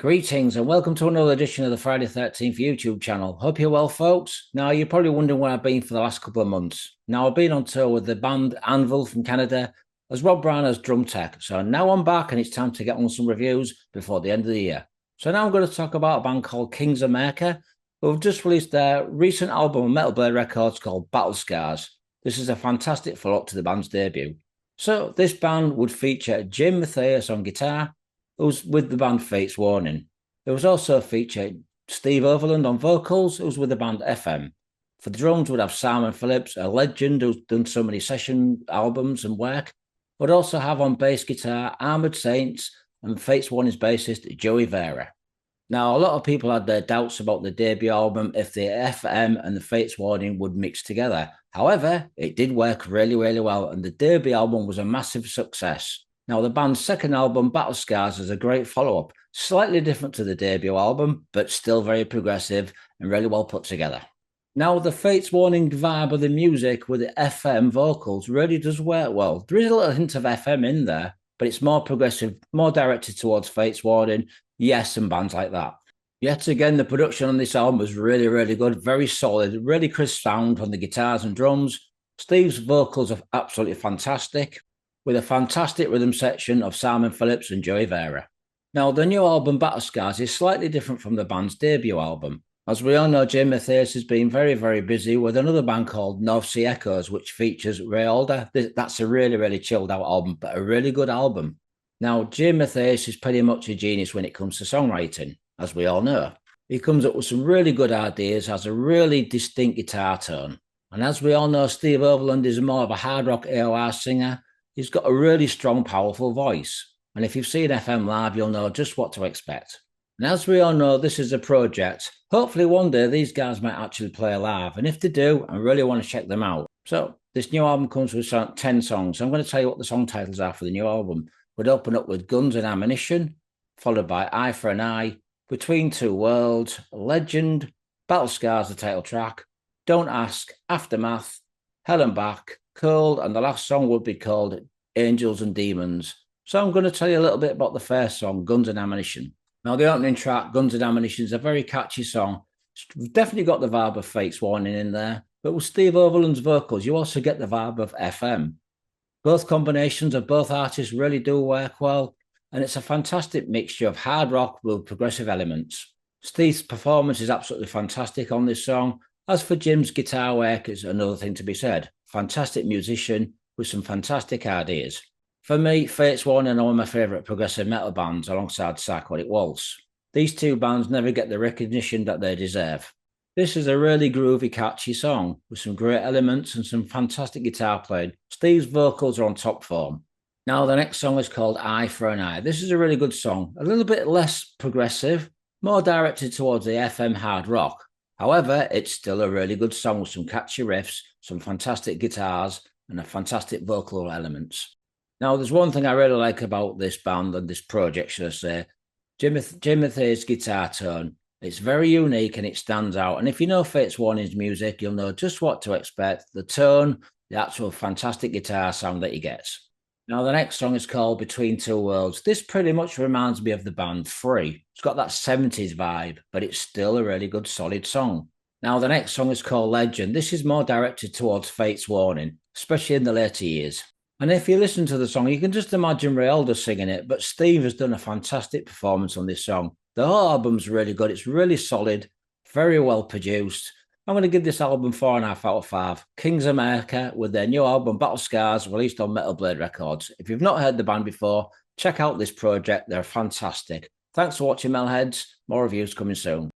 Greetings and welcome to another edition of the Friday 13th YouTube channel. Hope you're well, folks. Now, you're probably wondering where I've been for the last couple of months. Now, I've been on tour with the band Anvil from Canada as Rob Brown as drum tech. So now I'm back and it's time to get on some reviews before the end of the year. So now I'm going to talk about a band called Kings of Mercia, who have just released their recent album on Metal Blade Records called Battle Scars. This is a fantastic follow-up to the band's debut. So this band would feature Jim Matheos on guitar, who's with the band Fate's Warning. There was also featured Steve Overland on vocals, who's with the band FM. For the drums, we'd have Simon Phillips, a legend who's done so many session albums and work. We'd also have on bass guitar Armored Saints and Fate's Warning's bassist Joey Vera. Now, a lot of people had their doubts about the debut album if the FM and the Fate's Warning would mix together. However, it did work really, really well, and the debut album was a massive success. Now, the band's second album, Battle Scars, is a great follow-up, slightly different to the debut album, but still very progressive and really well put together. Now, the Fate's Warning vibe of the music with the FM vocals really does work well. There is a little hint of FM in there, but it's more progressive, more directed towards Fate's Warning, Yes, and bands like that. Yet again, the production on this album was really, really good, very solid, really crisp sound on the guitars and drums. Steve's vocals are absolutely fantastic, with a fantastic rhythm section of Simon Phillips and Joey Vera. Now, the new album, Battle Scars, is slightly different from the band's debut album. As we all know, Jim Matheos has been very, very busy with another band called North Sea Echoes, which features Ray Alder. That's a really, really chilled out album, but a really good album. Now, Jim Matheos is pretty much a genius when it comes to songwriting, as we all know. He comes up with some really good ideas, has a really distinct guitar tone. And as we all know, Steve Overland is more of a hard rock AOR singer. He's got a really strong, powerful voice. And if you've seen FM live, you'll know just what to expect. And as we all know, this is a project. Hopefully one day these guys might actually play live. And if they do, I really want to check them out. So this new album comes with 10 songs. So I'm going to tell you what the song titles are for the new album. We'd open up with Guns and Ammunition, followed by Eye for an Eye, Between Two Worlds, Legend, Battle Scars, the title track, Don't Ask, Aftermath, Hell and Back, Cold, and the last song would be called Angels and Demons. So I'm going to tell you a little bit about the first song, Guns and Ammunition. Now, the opening track, Guns and Ammunition, is a very catchy song. It's definitely got the vibe of Fate's Warning in there, but with Steve Overland's vocals, you also get the vibe of FM. Both combinations of both artists really do work well, and it's a fantastic mixture of hard rock with progressive elements. Steve's performance is absolutely fantastic on this song. As for Jim's guitar work, it's another thing to be said. Fantastic musician with some fantastic ideas. For me, Fate's Warning are one of my favourite progressive metal bands alongside Psychotic Waltz. These two bands never get the recognition that they deserve. This is a really groovy, catchy song with some great elements and some fantastic guitar playing. Steve's vocals are on top form. Now, the next song is called Eye for an Eye. This is a really good song, a little bit less progressive, more directed towards the FM hard rock. However, it's still a really good song with some catchy riffs, some fantastic guitars, and a fantastic vocal elements. Now, there's one thing I really like about this band and this project, should I say. Jim Matheos' guitar tone. It's very unique and it stands out. And if you know Fate's Warning's music, you'll know just what to expect. The tone, the actual fantastic guitar sound that he gets. Now, the next song is called Between Two Worlds. This pretty much reminds me of the band Free. It's got that 70s vibe, but it's still a really good, solid song. Now, the next song is called Legend. This is more directed towards Fate's Warning, especially in the later years. And if you listen to the song, you can just imagine Ray Alder singing it, but Steve has done a fantastic performance on this song. The whole album's really good. It's really solid, very well produced. I'm going to give this album 4.5 out of 5. Kings of Mercia with their new album, Battle Scars, released on Metal Blade Records. If you've not heard the band before, check out this project. They're fantastic. Thanks for watching, Metalheads. More reviews coming soon.